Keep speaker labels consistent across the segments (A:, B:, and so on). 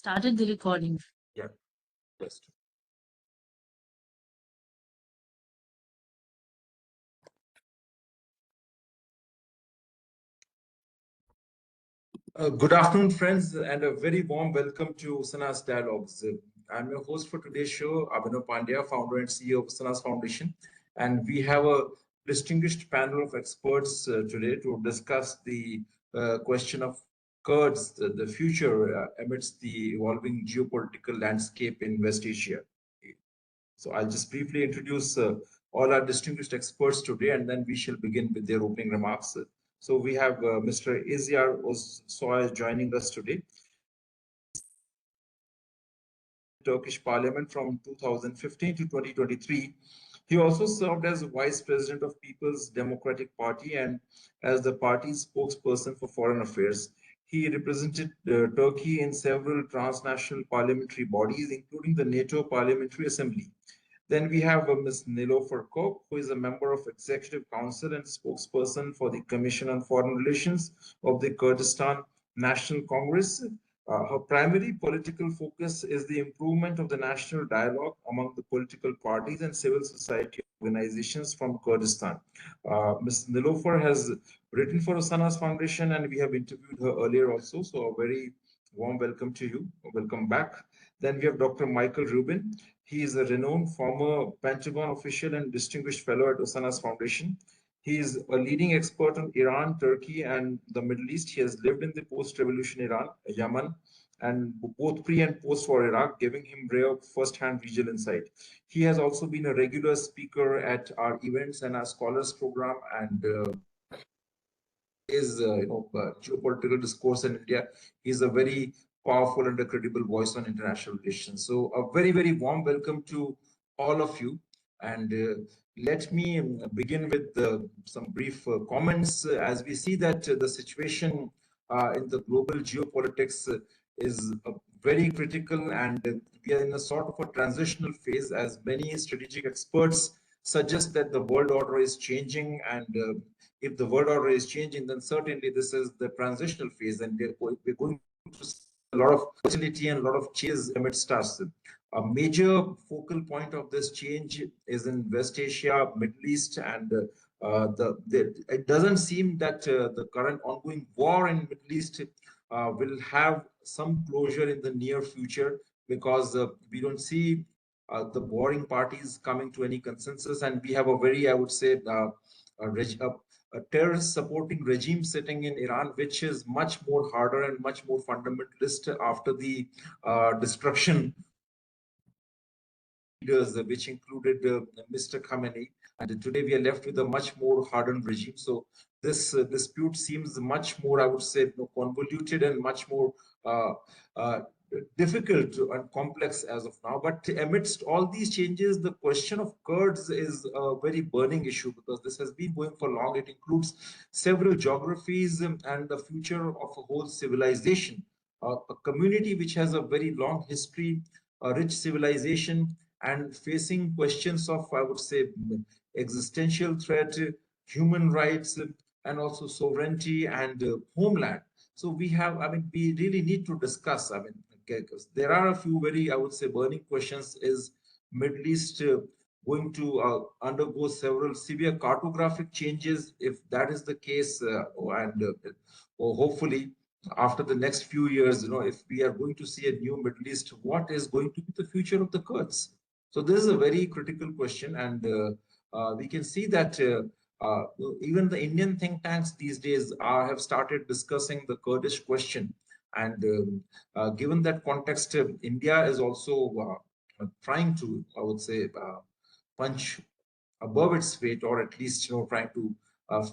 A: Started the recording.
B: Yeah, just. Good afternoon, friends, and a very warm welcome to Usana's Dialogues. I'm your host for today's show, Abhinav Pandya, founder and CEO of Usana's Foundation. And we have a distinguished panel of experts today to discuss the question of Kurds, the future amidst the evolving geopolitical landscape in West Asia. So I'll just briefly introduce all our distinguished experts today, and then we shall begin with their opening remarks. So we have Mr. Izyar Soy joining us today. Turkish Parliament from 2015 to 2023. He also served as Vice President of People's Democratic Party and as the party's spokesperson for foreign affairs. He represented Turkey in several transnational parliamentary bodies, including the NATO Parliamentary Assembly. Then we have Ms. Nilofer Kok, who is a member of Executive Council and spokesperson for the Commission on Foreign Relations of the Kurdistan National Congress. Her primary political focus is the improvement of the national dialogue among the political parties and civil society organizations from Kurdistan. Ms. Nilofer has written for Osana's Foundation, and we have interviewed her earlier also. So a very warm welcome to you. Welcome back. Then we have Dr. Michael Rubin. He is a renowned former Pentagon official and distinguished fellow at Osana's Foundation. He is a leading expert on Iran, Turkey, and the Middle East. He has lived in the post-revolution Iran, Yemen, and both pre and post-war Iraq, giving him rare first-hand regional insight. He has also been a regular speaker at our events and our scholars program, and is geopolitical discourse in India. He's a very powerful and a credible voice on international relations. So a very, very warm welcome to all of you. And let me begin with some brief comments. As we see that the situation in the global geopolitics is very critical, and we are in a sort of a transitional phase, as many strategic experts suggest that the world order is changing, and if the world order is changing, then certainly this is the transitional phase, and we're going to see a lot of volatility and a lot of changes amidst us. A major focal point of this change is in West Asia, Middle East, and it doesn't seem that the current ongoing war in Middle East will have some closure in the near future, because we don't see the warring parties coming to any consensus, and we have a very, I would say, a terrorist supporting regime sitting in Iran, which is much more harder and much more fundamentalist after the destruction leaders, which included Mr. Khamenei. And today we are left with a much more hardened regime. So this dispute seems much more, I would say, convoluted and much more difficult and complex as of now. But amidst all these changes, the question of Kurds is a very burning issue, because this has been going for long. It includes several geographies and the future of a whole civilization, a community which has a very long history, a rich civilization, and facing questions of, I would say, existential threat, human rights, and also sovereignty and homeland. So we have, I mean, we really need to discuss, I mean, because there are a few very, I would say, burning questions. Is Middle East going to undergo several severe cartographic changes? If that is the case, or hopefully after the next few years, if we are going to see a new Middle East, what is going to be the future of the Kurds? So this is a very critical question, and we can see that even the Indian think tanks these days have started discussing the Kurdish question. And given that context, India is also trying to, I would say, punch above its weight, or at least trying to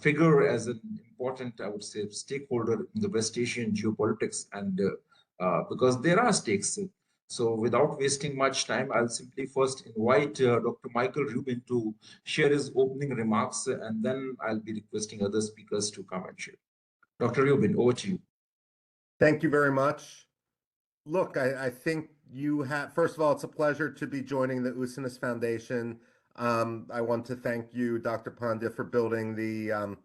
B: figure as an important, I would say, stakeholder in the West Asian geopolitics, and because there are stakes. So without wasting much time, I'll simply first invite Dr. Michael Rubin to share his opening remarks, and then I'll be requesting other speakers to come and share. Dr. Rubin, over to you.
C: Thank you very much. Look, I think you have, first of all, it's a pleasure to be joining the Usanas Foundation. I want to thank you, Dr. Pandya, for building the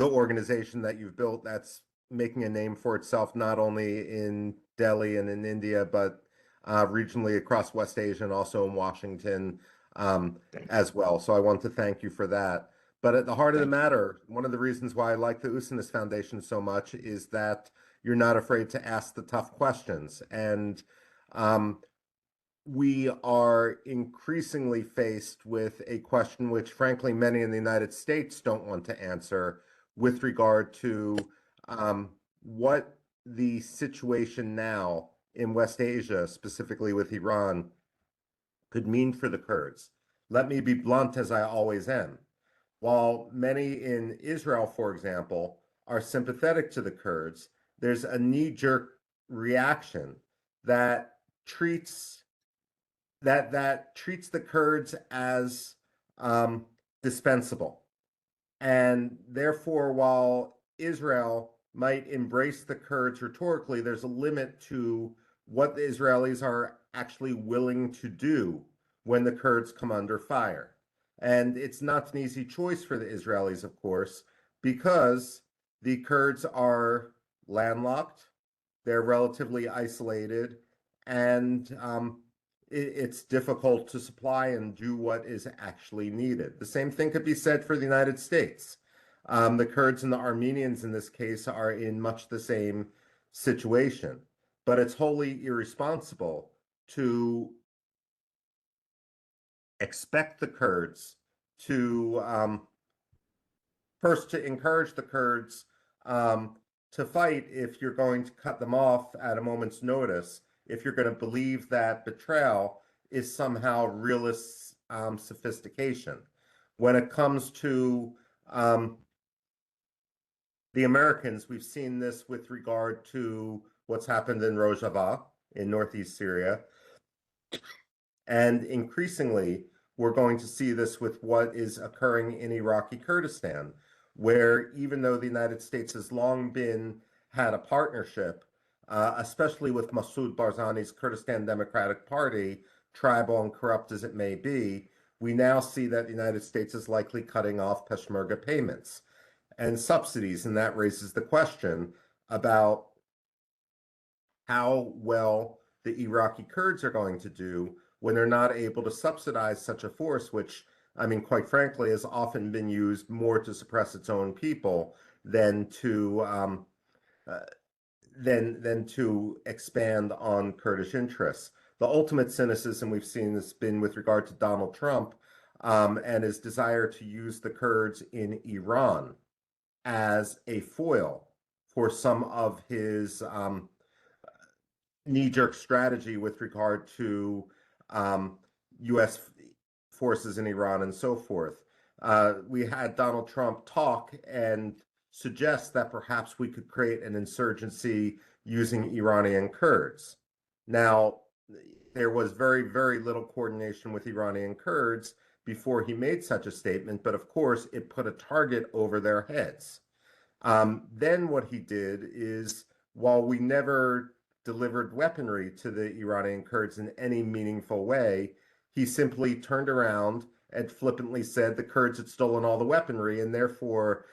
C: organization that you've built that's making a name for itself, not only in Delhi and in India, but regionally across West Asia and also in Washington
B: Thank you.
C: as well. So I want to thank you for that. But at the heart of the
B: Thank you.
C: matter, one of the reasons why I like the Usinus Foundation so much is that you're not afraid to ask the tough questions. And um, we are increasingly faced with a question which, frankly, many in the United States don't want to answer with regard to what the situation now in West Asia, specifically with Iran, could mean for the Kurds. Let me be blunt as I always am. While many in Israel, for example, are sympathetic to the Kurds, there's a knee-jerk reaction that treats treats the Kurds as um, dispensable. And therefore, while Israel might embrace the Kurds rhetorically, there's a limit to what the Israelis are actually willing to do when the Kurds come under fire. And it's not an easy choice for the Israelis, of course, because the Kurds are landlocked, they're relatively isolated, and it's difficult to supply and do what is actually needed. The same thing could be said for the United States. The Kurds and the Armenians in this case are in much the same situation, but it's wholly irresponsible to expect the Kurds to first to encourage the Kurds to fight if you're going to cut them off at a moment's notice, if you're going to believe that betrayal is somehow realist sophistication. When it comes to the Americans, we've seen this with regard to what's happened in Rojava in northeast Syria. And increasingly, we're going to see this with what is occurring in Iraqi Kurdistan, where even though the United States has long been had a partnership, especially with Masoud Barzani's Kurdistan Democratic Party, tribal and corrupt as it may be, we now see that the United States is likely cutting off Peshmerga payments and subsidies, and that raises the question about how well the Iraqi Kurds are going to do when they're not able to subsidize such a force, which, I mean, quite frankly, has often been used more to suppress its own people than to uh, expand on Kurdish interests. The ultimate cynicism we've seen has been with regard to Donald Trump and his desire to use the Kurds in Iran as a foil for some of his knee-jerk strategy with regard to U.S. forces in Iran and so forth. We had Donald Trump talk and suggest that perhaps we could create an insurgency using Iranian Kurds. Now, there was very, very little coordination with Iranian Kurds before he made such a statement, but of course, it put a target over their heads. Then what he did is, while we never delivered weaponry to the Iranian Kurds in any meaningful way, he simply turned around and flippantly said the Kurds had stolen all the weaponry, and therefore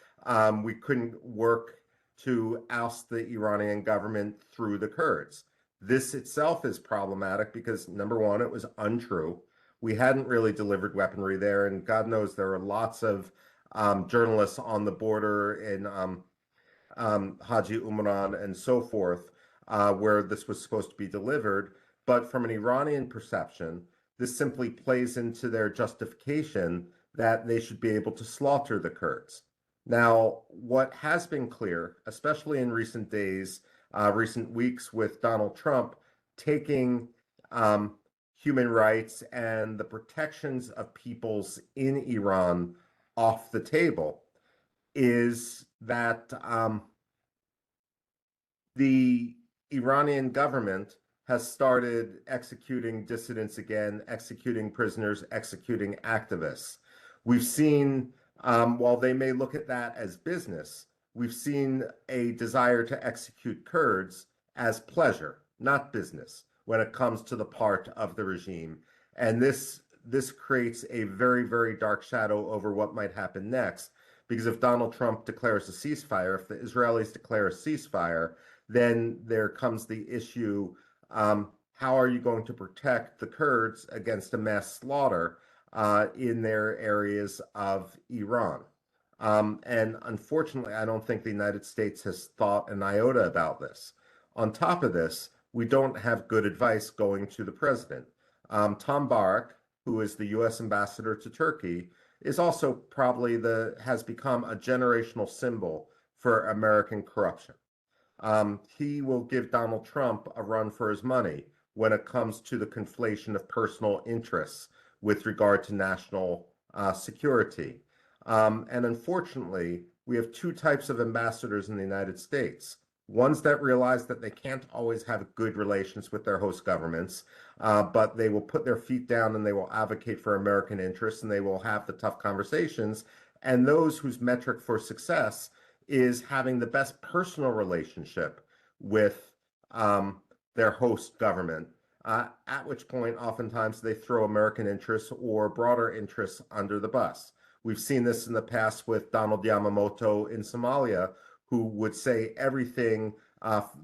C: we couldn't work to oust the Iranian government through the Kurds. This itself is problematic because, number one, it was untrue. We hadn't really delivered weaponry there, and God knows there are lots of journalists on the border in Haji Umran and so forth, where this was supposed to be delivered. But from an Iranian perception, this simply plays into their justification that they should be able to slaughter the Kurds. Now, what has been clear, especially in recent days, recent weeks with Donald Trump taking human rights and the protections of peoples in Iran off the table, is that the Iranian government has started executing dissidents again, executing prisoners, executing activists. We've seen, while they may look at that as business, we've seen a desire to execute Kurds as pleasure, not business, when it comes to the part of the regime. And this creates a very, very dark shadow over what might happen next. Because if Donald Trump declares a ceasefire, if the Israelis declare a ceasefire, then there comes the issue, how are you going to protect the Kurds against a mass slaughter in their areas of Iran? And unfortunately, I don't think the United States has thought an iota about this. On top of this, we don't have good advice going to the president. Tom Barak, who is the U.S. ambassador to Turkey, is also probably has become a generational symbol for American corruption. He will give Donald Trump a run for his money when it comes to the conflation of personal interests with regard to national security. And unfortunately, we have two types of ambassadors in the United States. Ones that realize that they can't always have good relations with their host governments, but they will put their feet down and they will advocate for American interests and they will have the tough conversations. And those whose metric for success is having the best personal relationship with their host government, at which point oftentimes they throw American interests or broader interests under the bus. We've seen this in the past with Donald Yamamoto in Somalia, who would say everything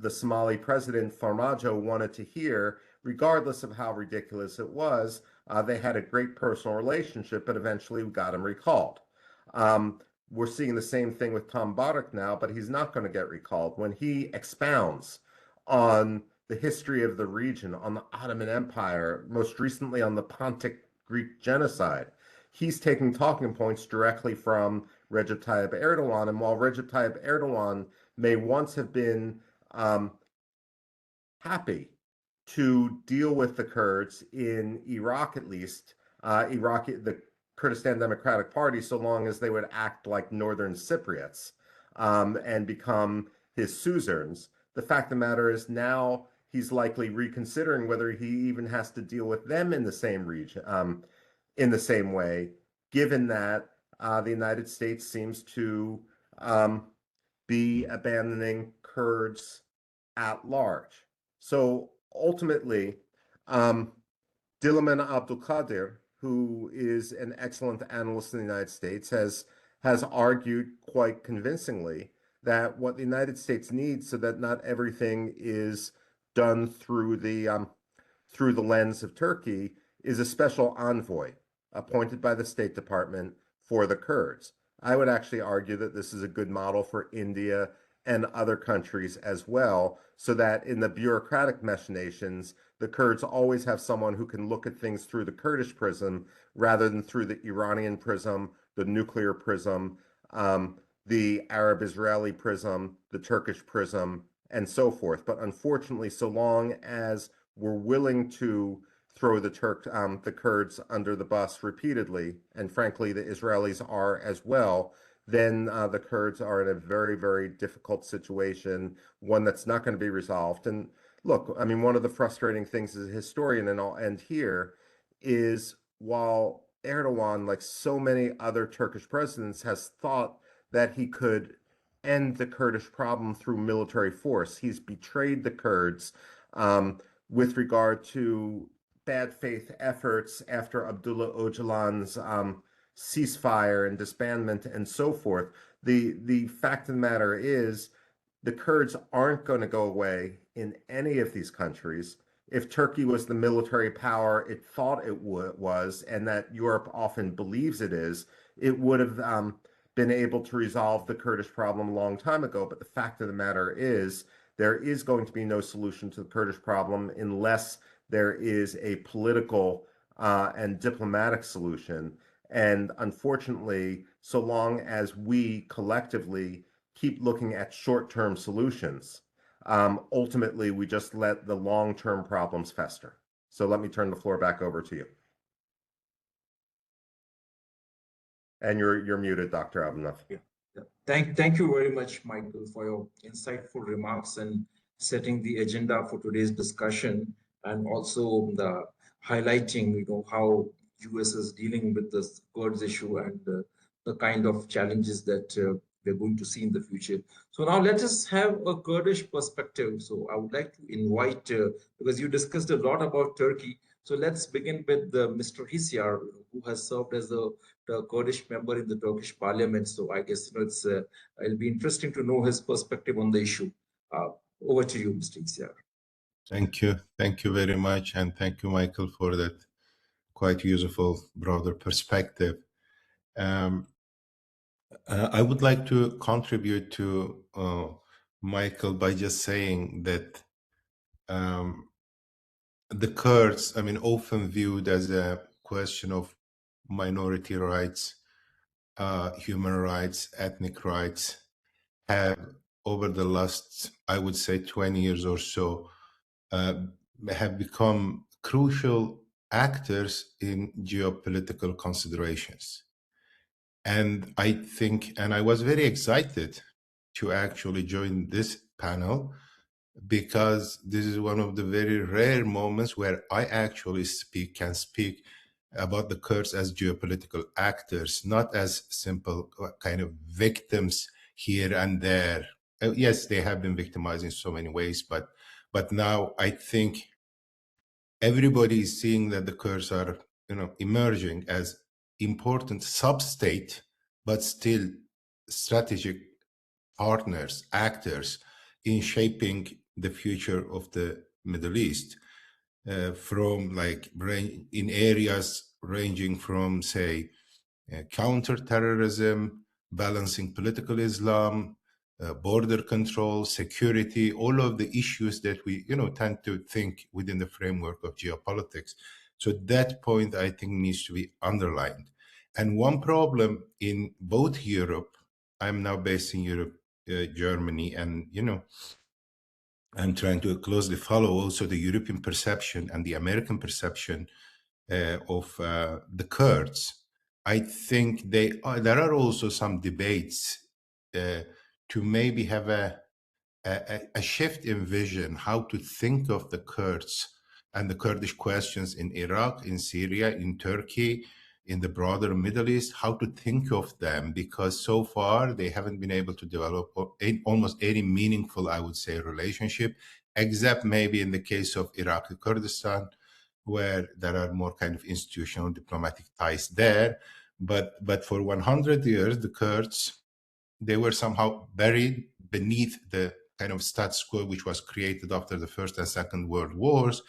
C: the Somali president Farmajo wanted to hear, regardless of how ridiculous it was. They had a great personal relationship, but eventually we got him recalled. We're seeing the same thing with Tom Barak now, but he's not going to get recalled. When he expounds on the history of the region, on the Ottoman Empire, most recently on the Pontic Greek genocide, he's taking talking points directly from Recep Tayyip Erdogan. And while Recep Tayyip Erdogan may once have been happy to deal with the Kurds in Iraq, at least, the Kurdistan Democratic Party, so long as they would act like Northern Cypriots and become his suzerains. The fact of the matter is now he's likely reconsidering whether he even has to deal with them in the same region, in the same way, given that the United States seems to be abandoning Kurds at large. So ultimately, Dilman Abdulkadir, who is an excellent analyst in the United States, has argued quite convincingly that what the United States needs, so that not everything is done through the lens of Turkey, is a special envoy appointed by the State Department for the Kurds. I would actually argue that this is a good model for India and other countries as well, so that in the bureaucratic machinations, the Kurds always have someone who can look at things through the Kurdish prism rather than through the Iranian prism, the nuclear prism, the Arab-Israeli prism, the Turkish prism, and so forth. But unfortunately, so long as we're willing to throw the Kurds under the bus repeatedly, and frankly, the Israelis are as well, then the Kurds are in a very, very difficult situation, one that's not going to be resolved. And look, I mean, one of the frustrating things as a historian, and I'll end here, is while Erdogan, like so many other Turkish presidents, has thought that he could end the Kurdish problem through military force, he's betrayed the Kurds with regard to bad faith efforts after Abdullah Öcalan's ceasefire and disbandment and so forth. The fact of the matter is the Kurds aren't going to go away in any of these countries. If Turkey was the military power it thought it was, and that Europe often believes it is, it would have been able to resolve the Kurdish problem a long time ago. But the fact of the matter is there is going to be no solution to the Kurdish problem unless there is a political and diplomatic solution. And unfortunately, so long as we collectively keep looking at short-term solutions, ultimately we just let the long-term problems fester. So let me turn the floor back over to you. And you're muted, Dr. Abhinav.
B: Yeah. Thank you very much, Michael, for your insightful remarks and setting the agenda for today's discussion, and also the highlighting, how US is dealing with this Kurds issue and the kind of challenges that we're going to see in the future. So now let us have a Kurdish perspective. So I would like to invite, because you discussed a lot about Turkey, so let's begin with Mr. Hisyar, who has served as the Kurdish member in the Turkish parliament. So I guess it'll be interesting to know his perspective on the issue. Over to you, Mr. ECR.
A: Thank you. Thank you very much. And thank you, Michael, for that quite useful, broader perspective. I would like to contribute to Michael by just saying that the Kurds, I mean, often viewed as a question of minority rights, human rights, ethnic rights, have over the last, I would say, 20 years or so, have become crucial actors in geopolitical considerations. And I think, and I was very excited to actually join this panel because this is one of the very rare moments where I actually can speak about the Kurds as geopolitical actors, not as simple kind of victims here and there. Yes, they have been victimized in so many ways, but now I think everybody is seeing that the Kurds are, emerging as important sub-state, but still strategic partners, actors in shaping the future of the Middle East, from in areas ranging from, say, counterterrorism, balancing political Islam, border control, security, all of the issues that we, tend to think within the framework of geopolitics. So that point, I think, needs to be underlined. And one problem in both Europe, I'm now based in Europe, Germany, and, I'm trying to closely follow also the European perception and the American perception of the Kurds. I think there are also some debates to maybe have a shift in vision, how to think of the Kurds and the Kurdish questions in Iraq, in Syria, in Turkey, in the broader Middle East, how to think of them, because so far they haven't been able to develop almost any meaningful, I would say, relationship, except maybe in the case of Iraqi Kurdistan, where there are more kind of institutional diplomatic ties there. But for 100 years, the Kurds, they were somehow buried beneath the kind of status quo which was created after the First and Second World Wars.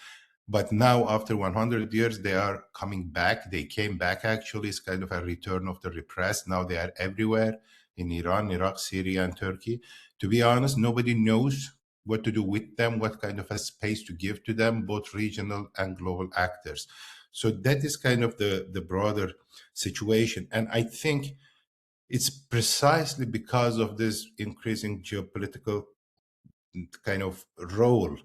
A: But now, after 100 years, they are coming back. They came back, actually. It's kind of a return of the repressed. Now they are everywhere in Iran, Iraq, Syria, and Turkey. To be honest, nobody knows what to do with them, what kind of a space to give to them, both regional and global actors. So that is kind of the broader situation. And I think it's precisely because of this increasing geopolitical kind of role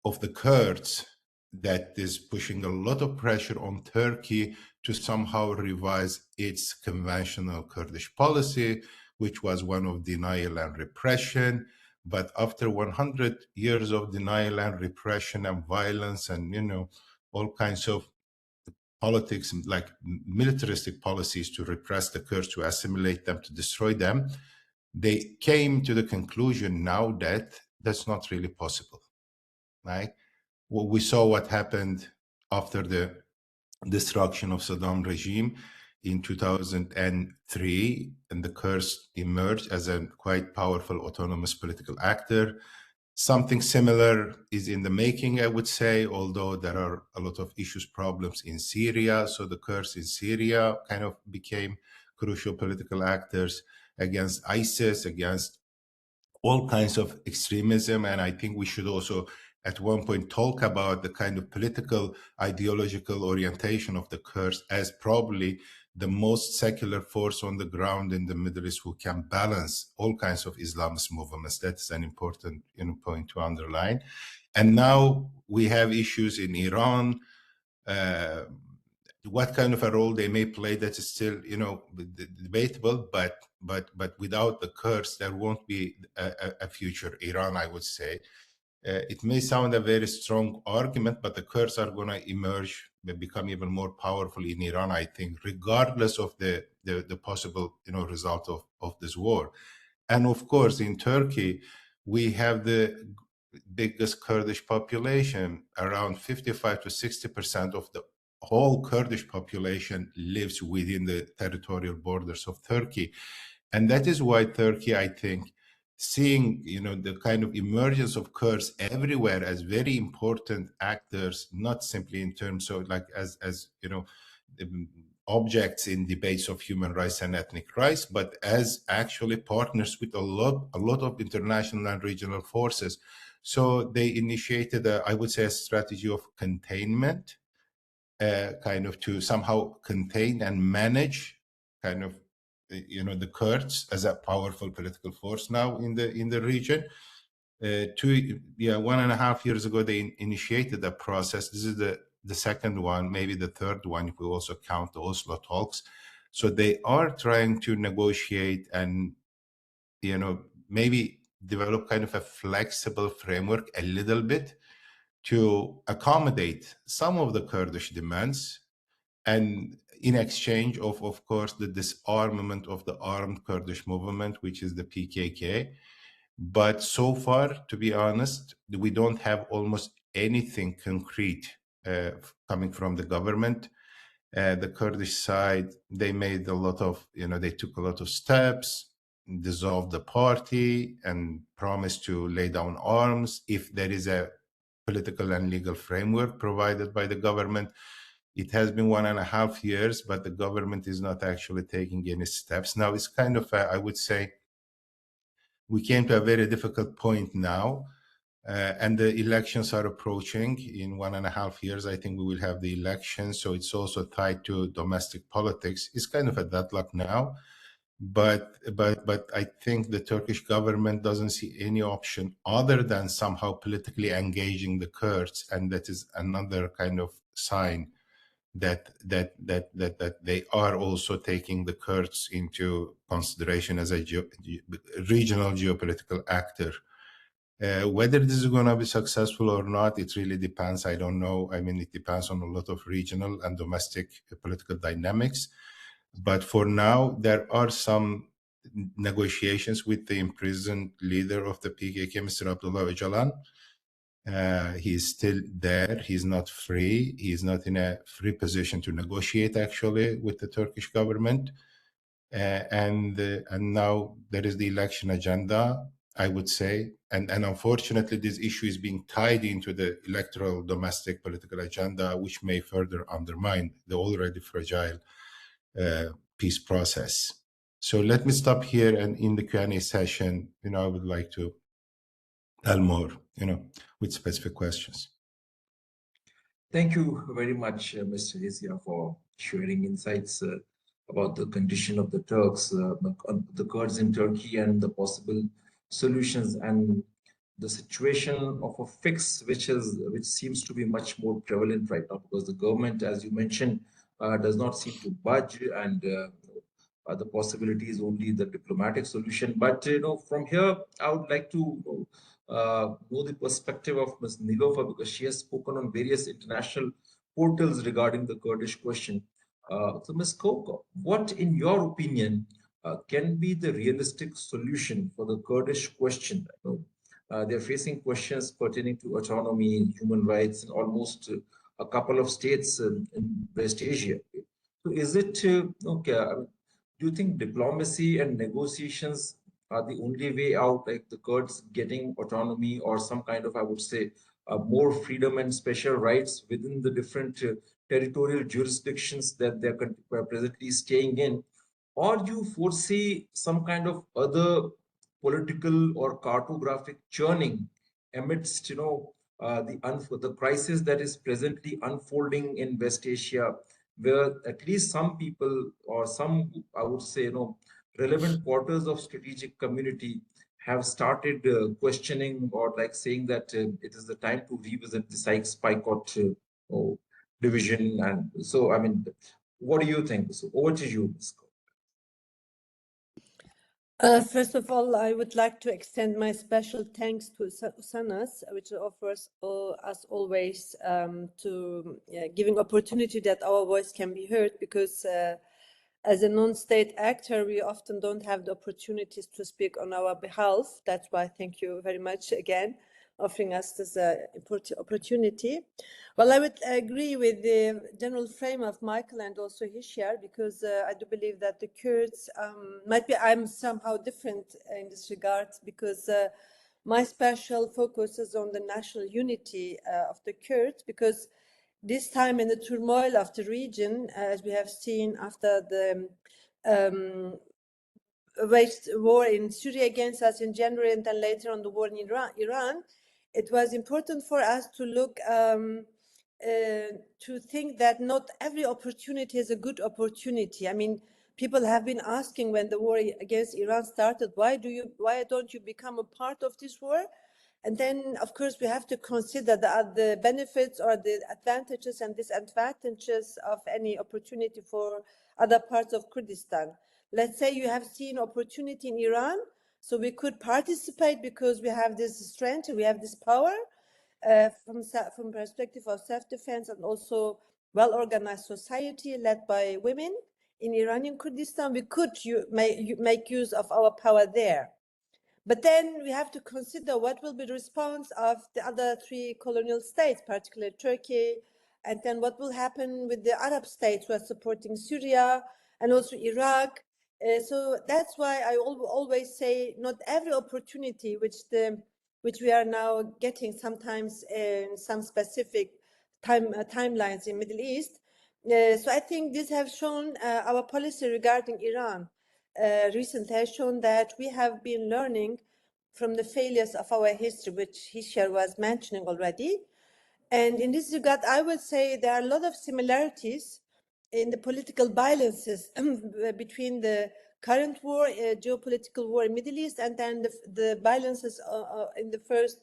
A: of the Kurds that is pushing a lot of pressure on Turkey to somehow revise its conventional Kurdish policy, which was one of denial and repression. But after 100 years of denial and repression and violence and, all kinds of politics, like militaristic policies to repress the Kurds, to assimilate them, to destroy them, they came to the conclusion now that that's not really possible, right? Well, we saw what happened after the destruction of Saddam regime in 2003, and the Kurds emerged as a quite powerful autonomous political actor. Something similar is in the making, I would say, although there are a lot of issues, problems in Syria. So the Kurds in Syria kind of became crucial political actors against ISIS, against all kinds of extremism. And I think we should also at one point talk about the kind of political ideological orientation of the Kurds as probably the most secular force on the ground in the Middle East who can balance all kinds of Islamist movements. That's an important point to underline. And now we have issues in Iran. What kind of a role they may play, that is still, debatable. But without the Kurds, there won't be a future Iran, I would say. It may sound a very strong argument, but the Kurds are going to emerge, become even more powerful in Iran, I think, regardless of the possible, result of this war. And of course, in Turkey, we have the biggest Kurdish population. Around 55 to 60% of the whole Kurdish population lives within the territorial borders of Turkey. And that is why Turkey, I think, seeing, the kind of emergence of Kurds everywhere as very important actors, not simply in terms of like as objects in debates of human rights and ethnic rights, but as actually partners with a lot of international and regional forces. So they initiated, I would say, a strategy of containment, kind of to somehow contain and manage, kind of, the Kurds as a powerful political force now in the region. 1.5 years ago, they initiated that process. This is the second one, maybe the third one, if we also count the Oslo talks. So they are trying to negotiate and, maybe develop kind of a flexible framework a little bit to accommodate some of the Kurdish demands, and in exchange of course, the disarmament of the armed Kurdish movement, which is the PKK. But so far, to be honest, we don't have almost anything concrete coming from the government. The Kurdish side, they made a lot of, they took a lot of steps, dissolved the party, and promised to lay down arms if there is a political and legal framework provided by the government. It has been 1.5 years, but the government is not actually taking any steps. Now it's kind of, I would say, we came to a very difficult point now, and the elections are approaching. In 1.5 years, I think we will have the elections. So it's also tied to domestic politics. It's kind of a deadlock now, but I think the Turkish government doesn't see any option other than somehow politically engaging the Kurds, and that is another kind of sign that they are also taking the Kurds into consideration as a regional geopolitical actor. Whether this is going to be successful or not, it really depends. I don't know. I mean, it depends on a lot of regional and domestic political dynamics. But for now, there are some negotiations with the imprisoned leader of the PKK, Mr. Abdullah Öcalan. He's still there. He's not free. He's not in a free position to negotiate, actually, with the Turkish government. And now there is the election agenda, I would say. And unfortunately, this issue is being tied into the electoral domestic political agenda, which may further undermine the already fragile peace process. So let me stop here, and in the Q&A session, I would like to tell more, with specific questions.
B: Thank you very much, Mr. Rizia, for sharing insights about the condition of the Turks, the Kurds in Turkey, and the possible solutions, and the situation of a fix, which seems to be much more prevalent right now, because the government, as you mentioned, does not seem to budge, and the possibility is only the diplomatic solution. But from here, I would like to know the perspective of Ms. Nilofer, because she has spoken on various international portals regarding the Kurdish question. So, Ms. Kok, what, in your opinion, can be the realistic solution for the Kurdish question? They're facing questions pertaining to autonomy, human rights, and almost a couple of states in West Asia. So, is it okay? Do you think diplomacy and negotiations are the only way out, like the Kurds getting autonomy or some kind of, I would say, more freedom and special rights within the different territorial jurisdictions that they're presently staying in? Or do you foresee some kind of other political or cartographic churning amidst, the crisis that is presently unfolding in West Asia, where at least some people, or some, I would say, relevant quarters of strategic community have started questioning, or like saying that it is the time to revisit the Sykes-Picot division. And so, I mean, what do you think? So over to you, Ms. Kok.
D: First of all, I would like to extend my special thanks to Usanas, which offers us always to giving opportunity that our voice can be heard, because as a non-state actor, we often don't have the opportunities to speak on our behalf. That's why thank you very much again offering us this opportunity. Well, I would agree with the general frame of Michael and also his share, because I do believe that the Kurds, I'm somehow different in this regard, because my special focus is on the national unity of the Kurds, because this time in the turmoil of the region, as we have seen after the waged war in Syria against us in January, and then later on the war in Iran, it was important for us to look to think that not every opportunity is a good opportunity. I mean, people have been asking when the war against Iran started, why don't you become a part of this war? And then, of course, we have to consider the benefits or the advantages and disadvantages of any opportunity for other parts of Kurdistan. Let's say you have seen opportunity in Iran, so we could participate because we have this strength, we have this power from perspective of self-defense, and also well-organized society led by women in Iranian Kurdistan. We could make use of our power there. But then we have to consider what will be the response of the other three colonial states, particularly Turkey, and then what will happen with the Arab states who are supporting Syria and also Iraq. So that's why I always say not every opportunity which we are now getting sometimes in some specific timelines in Middle East. So I think this has shown our policy regarding Iran recently has shown that we have been learning from the failures of our history, which Hishar was mentioning already. And in this regard, I would say there are a lot of similarities in the political balances between the current war, geopolitical war in Middle East, and then the balances in the first,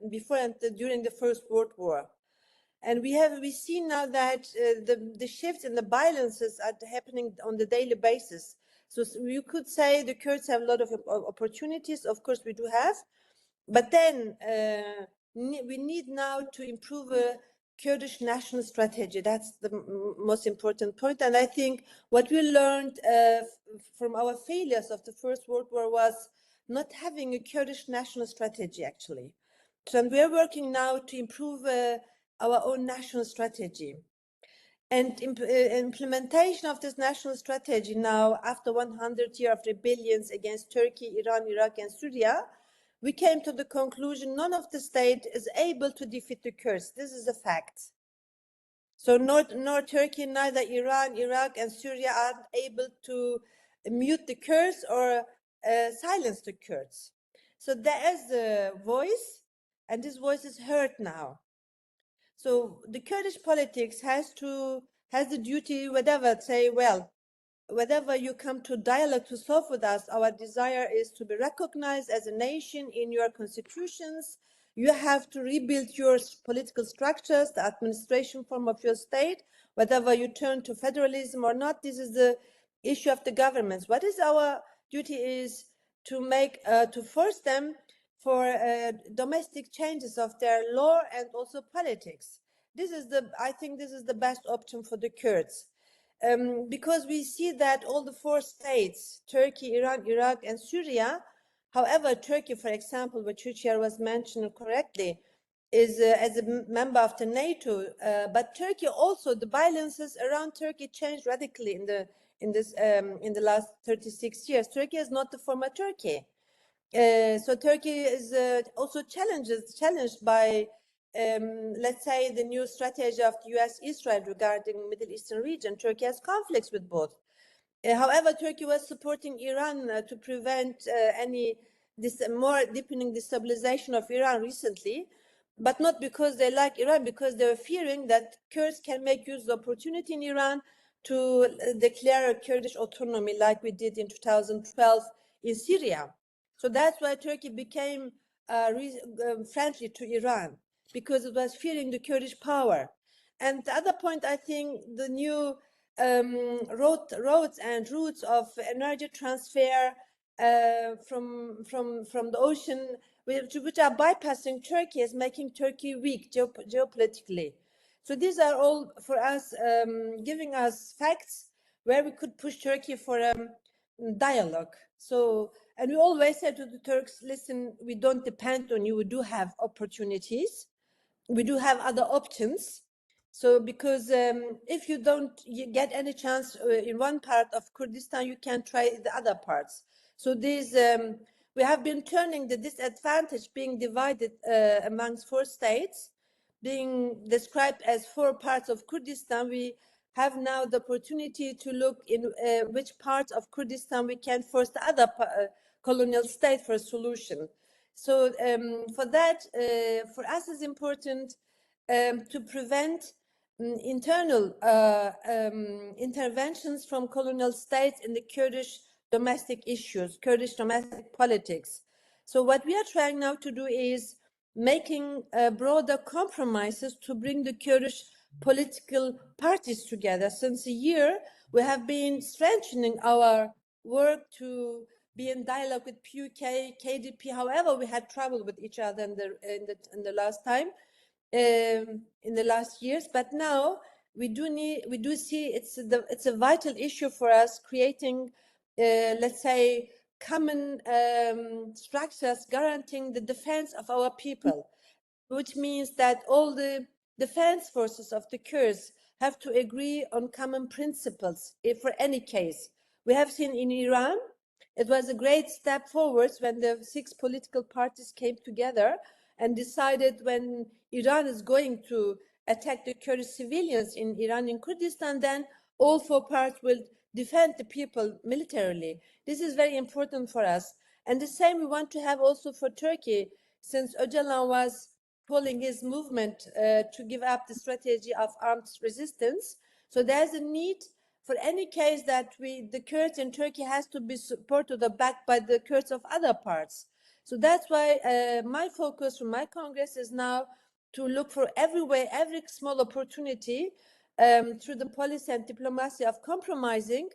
D: before and during the First World War. And we see now that the shifts in the balances are happening on the daily basis. So you could say the Kurds have a lot of opportunities. Of course, we do have. But then we need now to improve a Kurdish national strategy. That's the most important point. And I think what we learned from our failures of the First World War was not having a Kurdish national strategy, actually. So we're working now to improve our own national strategy. And implementation of this national strategy now, after 100 years of rebellions against Turkey, Iran, Iraq, and Syria, we came to the conclusion none of the state is able to defeat the Kurds. This is a fact. So nor Turkey, neither Iran, Iraq, and Syria are able to mute the Kurds or silence the Kurds. So there is a voice, and this voice is heard now. So the Kurdish politics has the duty, whatever you come to dialogue to solve with us, our desire is to be recognized as a nation in your constitutions. You have to rebuild your political structures, the administration form of your state, whether you turn to federalism or not. This is the issue of the governments. What is our duty is to force them for domestic changes of their law and also politics. I think this is the best option for the Kurds. Because we see that all the four states, Turkey, Iran, Iraq, and Syria, however, Turkey, for example, which Hüçer was mentioned correctly, is as a member of the NATO, but Turkey also, the balances around Turkey changed radically in the last 36 years. Turkey is not the former Turkey. So Turkey is also challenged by, let's say, the new strategy of the US-Israel regarding Middle Eastern region. Turkey has conflicts with both. However, Turkey was supporting Iran to prevent any more deepening destabilization of Iran recently, but not because they like Iran, because they were fearing that Kurds can make use of the opportunity in Iran to declare a Kurdish autonomy like we did in 2012 in Syria. So that's why Turkey became friendly to Iran, because it was fearing the Kurdish power. And the other point, I think, the new roads and routes of energy transfer from the ocean, which are bypassing Turkey, is making Turkey weak geopolitically. So these are all for us, giving us facts where we could push Turkey for dialogue. So, and we always say to the Turks, listen, we don't depend on you. We do have opportunities. We do have other options. So, because if you don't get any chance in one part of Kurdistan, you can try the other parts. So these, we have been turning the disadvantage being divided amongst 4 states, being described as 4 parts of Kurdistan. We have now the opportunity to look in which parts of Kurdistan we can force the other colonial state for a solution. So for that, for us is important to prevent internal interventions from colonial states in the Kurdish domestic issues, Kurdish domestic politics. So what we are trying now to do is making broader compromises to bring the Kurdish political parties together. Since a year, we have been strengthening our work to be in dialogue with PUK, KDP. However, we had trouble with each other in the last time, in the last years. But now we do see it's a vital issue for us, creating, let's say, common structures guaranteeing the defense of our people, which means that all the defense forces of the Kurds have to agree on common principles for any case. We have seen in Iran, it was a great step forwards when the 6 political parties came together and decided when Iran is going to attack the Kurdish civilians in Iranian Kurdistan, then all 4 parts will defend the people militarily. This is very important for us. And the same we want to have also for Turkey, since Öcalan was calling his movement to give up the strategy of armed resistance. So there's a need for any case that the Kurds in Turkey has to be supported or backed by the Kurds of other parts. So that's why my focus from my Congress is now to look for every way, every small opportunity through the policy and diplomacy of compromising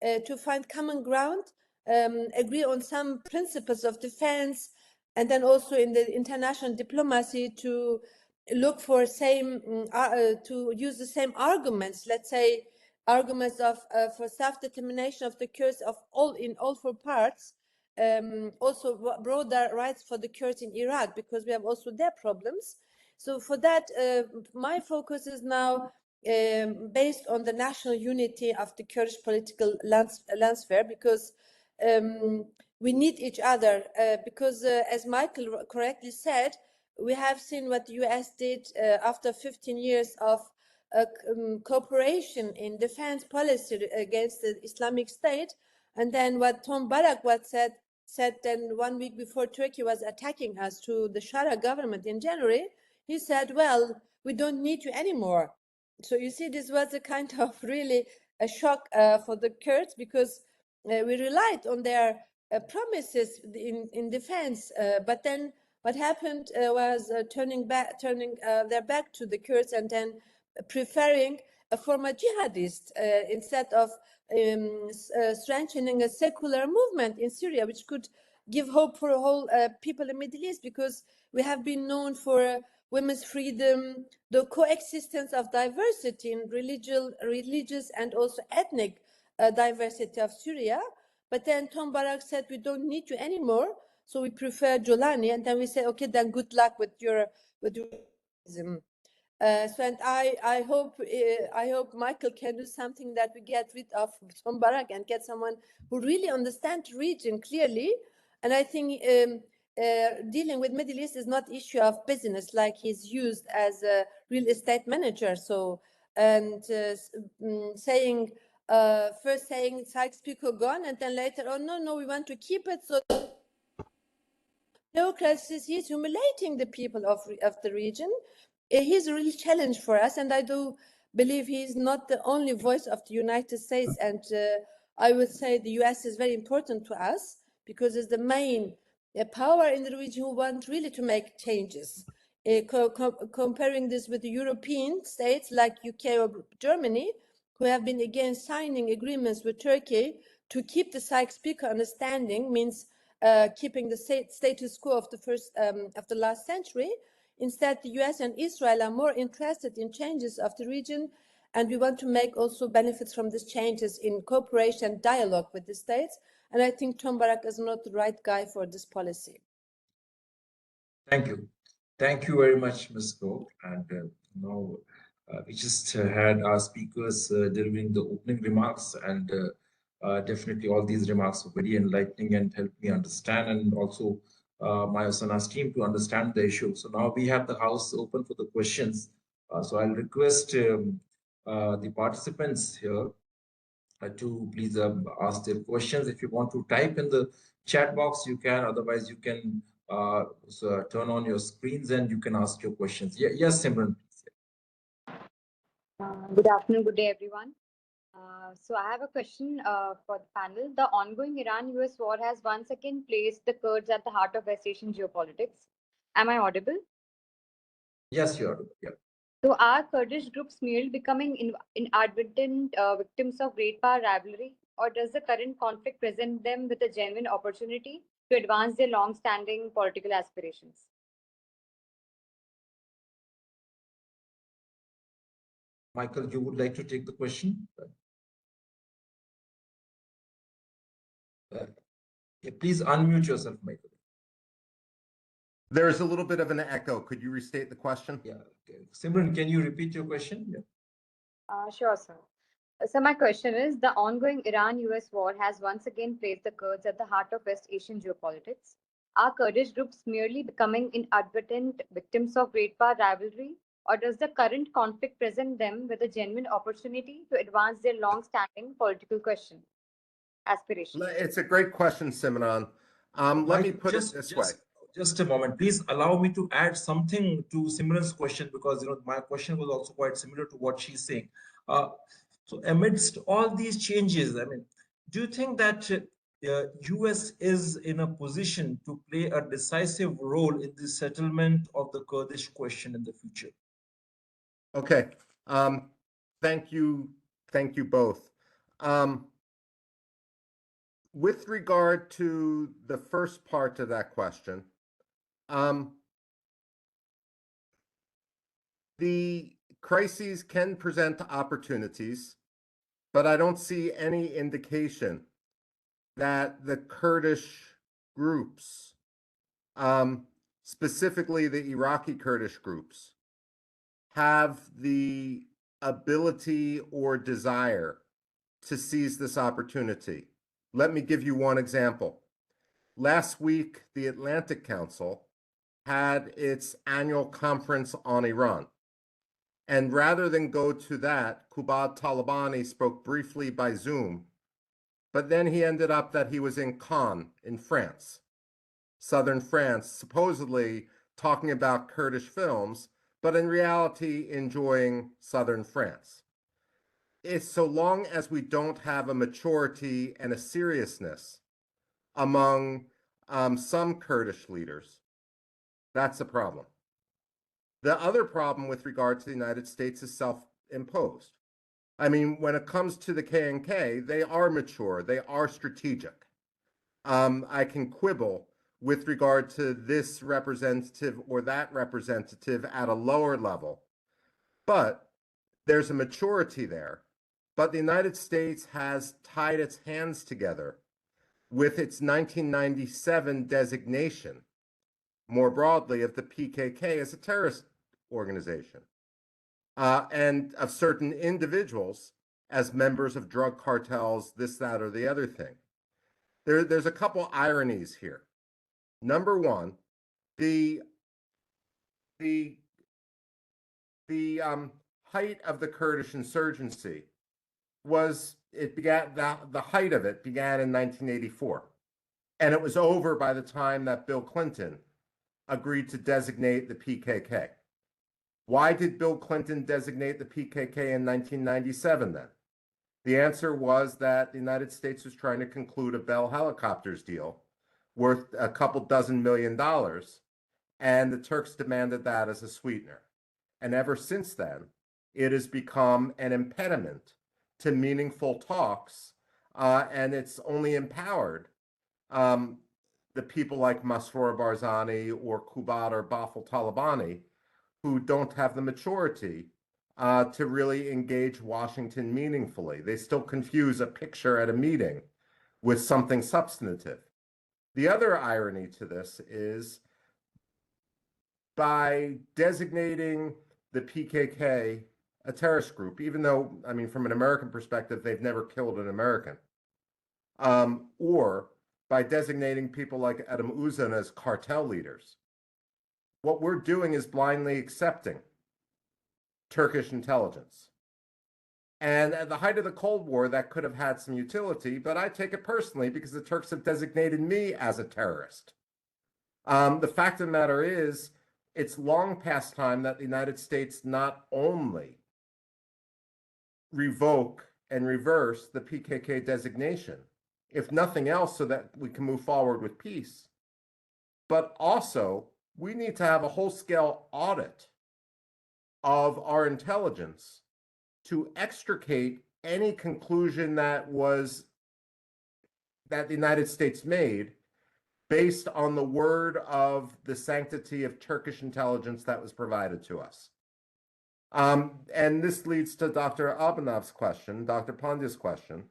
D: to find common ground, agree on some principles of defense, and then also in the international diplomacy to look for to use the same arguments, let's say arguments of for self-determination of the Kurds in all 4 parts, also broader rights for the Kurds in Iraq, because we have also their problems. So for that, my focus is now based on the national unity of the Kurdish political landscape, because we need each other, because as Michael correctly said, we have seen what the US did after 15 years of cooperation in defense policy against the Islamic State, and then what Tom Barak said then 1 week before Turkey was attacking us to the Shara government in January, he said, well, we don't need you anymore. So you see, this was a kind of really a shock for the Kurds, because we relied on their promises in defense, but then what happened was turning their back to the Kurds, and then preferring a former jihadist instead of strengthening a secular movement in Syria, which could give hope for whole people in the Middle East, because we have been known for women's freedom, the coexistence of diversity in religious and also ethnic diversity of Syria. But then Tom Barak said, we don't need you anymore, so we prefer Jolani. And then we said, okay, then good luck with your so, and I hope Michael can do something that we get rid of Tom Barak and get someone who really understands the region clearly. And I think dealing with Middle East is not issue of business, like he's used as a real estate manager. So, and saying first saying Sykes-Picot gone, and then later, oh no, we want to keep it. So theocracy is humiliating the people of the region. He's a real challenge for us, and I do believe he's not the only voice of the United States. And I would say the US is very important to us, because it's the main power in the region who want really to make changes. Comparing this with the European states like UK or Germany, who have been again signing agreements with Turkey to keep the Sykes-Picot understanding, means keeping the status quo of the last century. Instead, the US and Israel are more interested in changes of the region And we want to make also benefits from these changes in cooperation and dialogue with the states. And I think Tom Barak is not the right guy for this policy.
B: Thank you. Thank you very much, Ms. Kaur. And now we just had our speakers delivering the opening remarks, and definitely all these remarks were very enlightening and helped me understand, and also my Osana's team to understand the issue. So now we have the house open for the questions. So I'll request the participants here to please ask their questions. If you want to type in the chat box, you can. Otherwise, you can turn on your screens and you can ask your questions. Yes, Simran.
E: Good afternoon, good day, everyone. So I have a question for the panel. The ongoing Iran-US war has once again placed the Kurds at the heart of West Asian geopolitics. Am I audible?
B: Yes, you are. Yeah.
E: So are Kurdish groups merely becoming inadvertent victims of great power rivalry, or does the current conflict present them with a genuine opportunity to advance their long-standing political aspirations?
B: Michael, you would like to take the question? Please unmute yourself, Michael.
C: There is a little bit of an echo. Could you restate the question?
B: Yeah. Okay. Simran, can you repeat your question? Yeah.
E: Sure, sir. So my question is, the ongoing Iran-US war has once again placed the Kurds at the heart of West Asian geopolitics. Are Kurdish groups merely becoming inadvertent victims of great power rivalry, or does the current conflict present them with a genuine opportunity to advance their long-standing political aspirations?
C: It's a great question, Simran. Let me put it this way.
B: Just a moment. Please allow me to add something to Simran's question, because my question was also quite similar to what she's saying. So amidst all these changes, I mean, do you think that US is in a position to play a decisive role in the settlement of the Kurdish question in the future?
C: Okay. Thank you. Thank you both. With regard to the first part of that question, the crises can present opportunities, but I don't see any indication that the Kurdish groups, specifically the Iraqi Kurdish groups, have the ability or desire to seize this opportunity. Let me give you one example. Last week, the Atlantic Council had its annual conference on Iran. And rather than go to that, Qubad Talabani spoke briefly by Zoom, but then he ended up that he was in Cannes in France, southern France, supposedly talking about Kurdish films, but in reality enjoying southern France. It's so long as we don't have a maturity and a seriousness among some Kurdish leaders, that's a problem. The other problem with regard to the United States is self-imposed. I mean, when it comes to the K&K, they are mature, they are strategic. I can quibble with regard to this representative or that representative at a lower level, but there's a maturity there. But the United States has tied its hands together with its 1997 designation, more broadly, of the PKK as a terrorist organization, and of certain individuals as members of drug cartels, this, that, or the other thing. There's a couple ironies here. Number one, the height of the Kurdish insurgency the height of it began in 1984, and it was over by the time that Bill Clinton agreed to designate the PKK. Why did Bill Clinton designate the PKK in 1997 then? The answer was that the United States was trying to conclude a Bell Helicopters deal worth a couple dozen $1 million, and the Turks demanded that as a sweetener. And ever since then, it has become an impediment to meaningful talks, and it's only empowered the people like Masroor Barzani or Qubad or Bafel Talabani, who don't have the maturity to really engage Washington meaningfully. They still confuse a picture at a meeting with something substantive. The other irony to this is by designating the PKK a terrorist group, even though, I mean, from an American perspective, they've never killed an American, or by designating people like Adam Uzun as cartel leaders. What we're doing is blindly accepting Turkish intelligence. And at the height of the Cold War, that could have had some utility, but I take it personally because the Turks have designated me as a terrorist. The fact of the matter is, it's long past time that the United States not only revoke and reverse the PKK designation, if nothing else, so that we can move forward with peace, but also we need to have a whole-scale audit of our intelligence to extricate any conclusion that the United States made based on the word of the sanctity of Turkish intelligence that was provided to us. And this leads to Dr. Albanov's question, Dr. Pandya's question.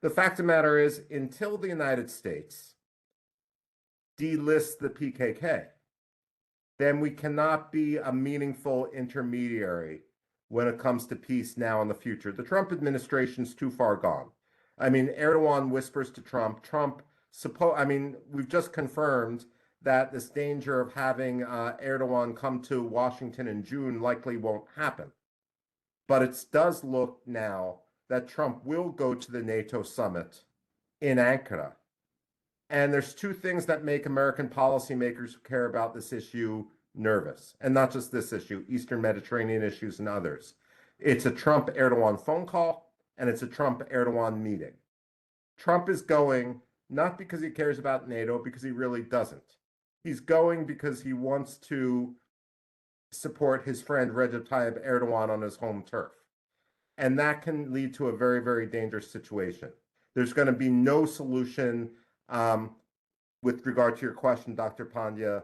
C: The fact of the matter is, until the United States delists the PKK, then we cannot be a meaningful intermediary when it comes to peace now and the future. The Trump administration's too far gone. I mean, Erdogan whispers to Trump. We've just confirmed that this danger of having Erdogan come to Washington in June likely won't happen. But it does look now that Trump will go to the NATO summit in Ankara. And there's two things that make American policymakers who care about this issue nervous, and not just this issue, Eastern Mediterranean issues and others. It's a Trump-Erdogan phone call, and it's a Trump-Erdogan meeting. Trump is going not because he cares about NATO, because he really doesn't. He's going because he wants to support his friend Recep Tayyip Erdogan on his home turf. And that can lead to a very, very dangerous situation. There's going to be no solution with regard to your question, Dr. Pandya,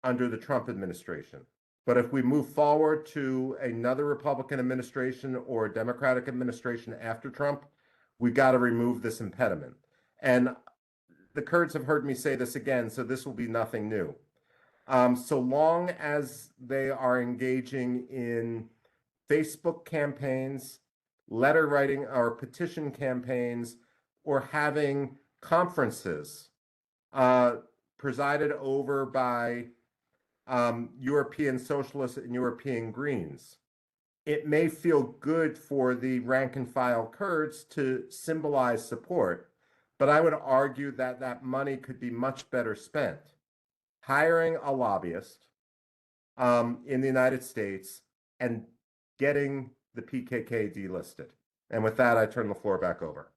C: under the Trump administration. But if we move forward to another Republican administration or a Democratic administration after Trump, we got to remove this impediment. And the Kurds have heard me say this again, so this will be nothing new. So long as they are engaging in Facebook campaigns, letter writing or petition campaigns, or having conferences presided over by European socialists and European Greens, it may feel good for the rank and file Kurds to symbolize support, but I would argue that that money could be much better spent hiring a lobbyist in the United States and getting the PKK delisted. And with that, I turn the floor back over.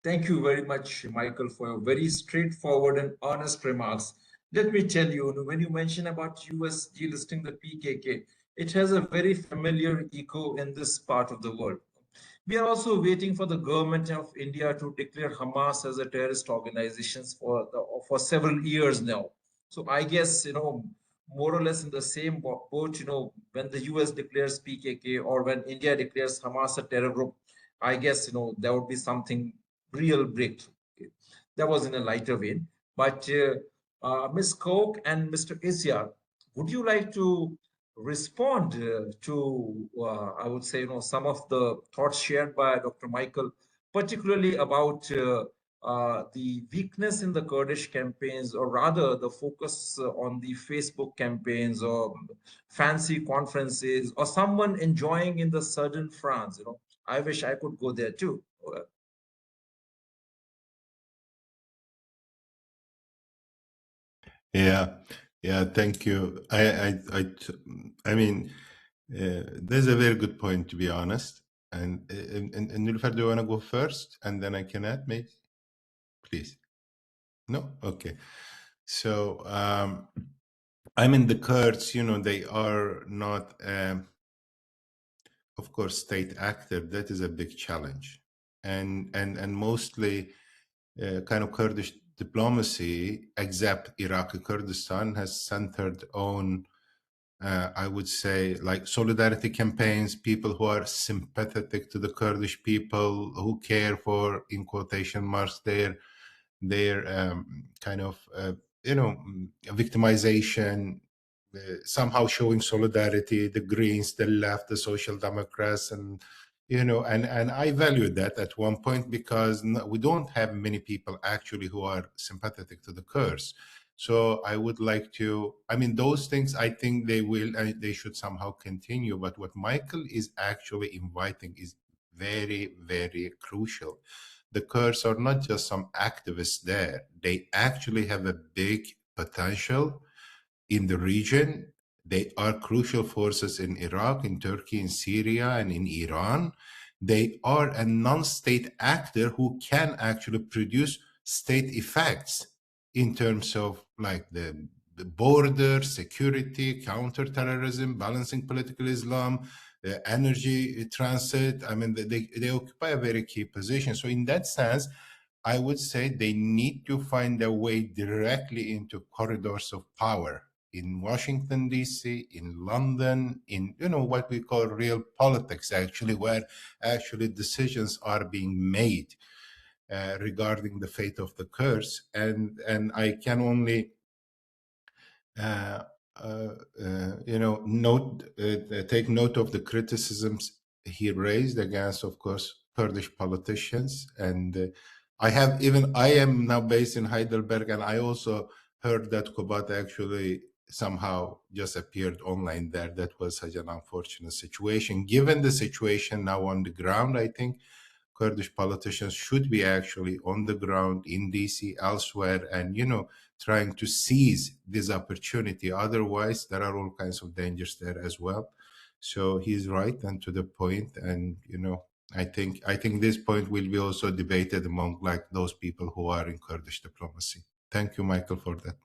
B: Thank you very much, Michael, for your very straightforward and honest remarks. Let me tell you, when you mention about US delisting the PKK, it has a very familiar echo in this part of the world. We are also waiting for the government of India to declare Hamas as a terrorist organization for several years now. So I guess, more or less in the same boat, when the US declares PKK or when India declares Hamas a terror group, I guess, there would be something real breakthrough. Okay. That was in a lighter vein. But Ms. Koch and Mr. Isya, would you like to respond to, I would say, some of the thoughts shared by Dr. Michael, particularly about the weakness in the Kurdish campaigns, or rather the focus on the Facebook campaigns or fancy conferences, or someone enjoying in the southern France. I wish I could go there too.
A: Yeah, thank you. I mean, there's a very good point, to be honest. And Nilüfer, do you want to go first, and then I can add, maybe, please? No, okay. So, I mean, the Kurds, they are not, of course, state actor. That is a big challenge, and mostly kind of Kurdish diplomacy, except Iraqi Kurdistan, has centered on I would say, like solidarity campaigns, people who are sympathetic to the Kurdish people, who care for, in quotation marks, their kind of victimization, somehow showing solidarity, the Greens, the left, the Social Democrats, and and I value that at one point, because we don't have many people actually who are sympathetic to the Kurds. So I would like to, I mean, those things, I think they will, they should somehow continue. But what Michael is actually inviting is very, very crucial. The Kurds are not just some activists there. They actually have a big potential in the region. They are crucial forces in Iraq, in Turkey, in Syria, and in Iran. They are a non-state actor who can actually produce state effects in terms of like the border, security, counterterrorism, balancing political Islam, energy transit. I mean, they occupy a very key position. So in that sense, I would say they need to find a way directly into corridors of power in Washington, D.C., in London, in what we call real politics, actually, where actually decisions are being made regarding the fate of the Kurds. And I can only take note of the criticisms he raised against, of course, Kurdish politicians. And I am now based in Heidelberg, and I also heard that Kubat actually somehow just appeared online there. That was such an unfortunate situation. Given the situation now on the ground, I think Kurdish politicians should be actually on the ground in DC, elsewhere, and trying to seize this opportunity. Otherwise, there are all kinds of dangers there as well. So he's right and to the point. And I think this point will be also debated among like those people who are in Kurdish diplomacy. Thank you, Michael, for that.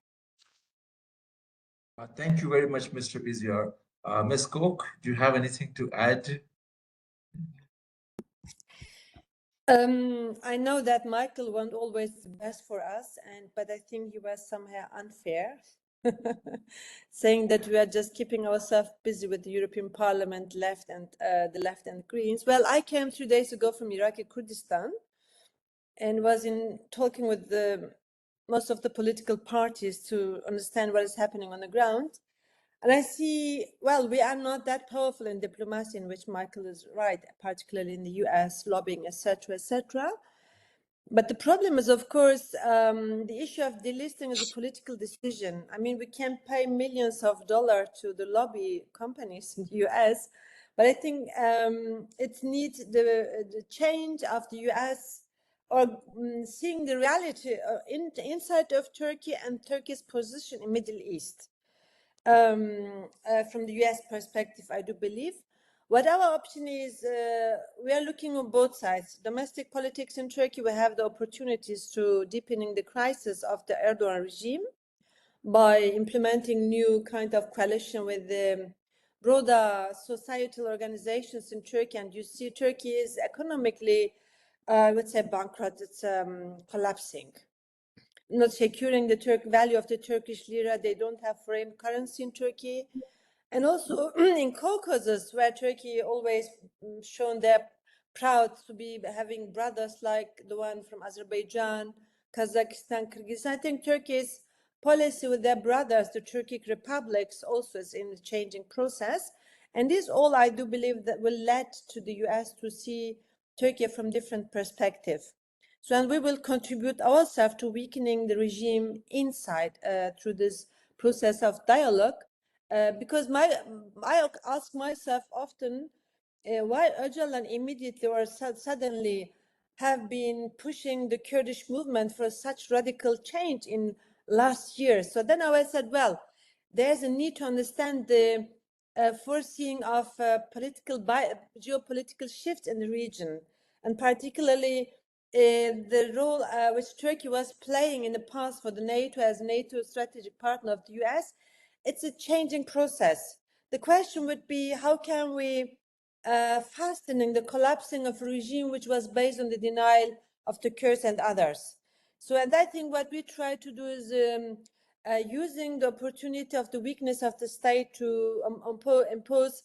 B: Thank you very much, Mr. Bizyar. Ms. Koch, do you have anything to add?
D: I know that Michael wants always the best for us, but I think he was somehow unfair, saying that we are just keeping ourselves busy with the European Parliament, left and the left and Greens. Well, I came 2 days ago from Iraqi Kurdistan and was talking with most of the political parties to understand what is happening on the ground. And I see, well, we are not that powerful in diplomacy, in which Michael is right, particularly in the US, lobbying, etc., etc. But the problem is, of course, the issue of delisting is a political decision. I mean, we can pay millions of dollars to the lobby companies in the US, but I think it needs the change of the US or seeing the reality inside of Turkey and Turkey's position in Middle East. From the US perspective, I do believe. What our option is, we are looking on both sides. Domestic politics in Turkey, we have the opportunities to deepening the crisis of the Erdogan regime by implementing new kind of coalition with the broader societal organizations in Turkey. And you see Turkey is economically, I would say, bankrupt. It's collapsing. Not securing the value of the Turkish lira. They don't have foreign currency in Turkey. And also in Caucasus, where Turkey always shown they're proud to be having brothers like the one from Azerbaijan, Kazakhstan, Kyrgyzstan. I think Turkey's policy with their brothers, the Turkic republics, also is in the changing process. And this all, I do believe, that will lead to the US to see Turkey from different perspective. So, and we will contribute ourselves to weakening the regime inside through this process of dialogue. Because I ask myself often why Öcalan immediately or suddenly have been pushing the Kurdish movement for such radical change in last year. So then I said, well, there's a need to understand the foreseeing of geopolitical shift in the region, and particularly the role which Turkey was playing in the past for the NATO as NATO strategic partner of the US. It's a changing process. The question would be, how can we fastening the collapsing of a regime which was based on the denial of the Kurds and others? So, and I think what we try to do is using the opportunity of the weakness of the state to impose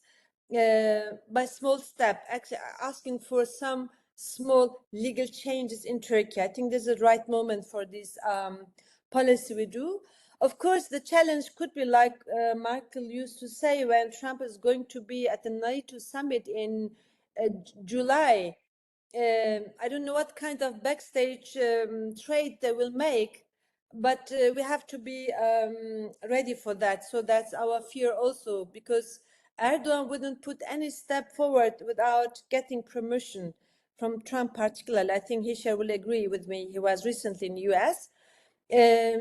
D: by small step, actually asking for some small legal changes in Turkey. I think this is the right moment for this policy we do. Of course, the challenge could be like Merkel used to say when Trump is going to be at the NATO summit in July. I don't know what kind of backstage trade they will make, but we have to be ready for that. So that's our fear also, because Erdogan wouldn't put any step forward without getting permission from Trump particularly. I think Hisha will agree with me. He was recently in the US.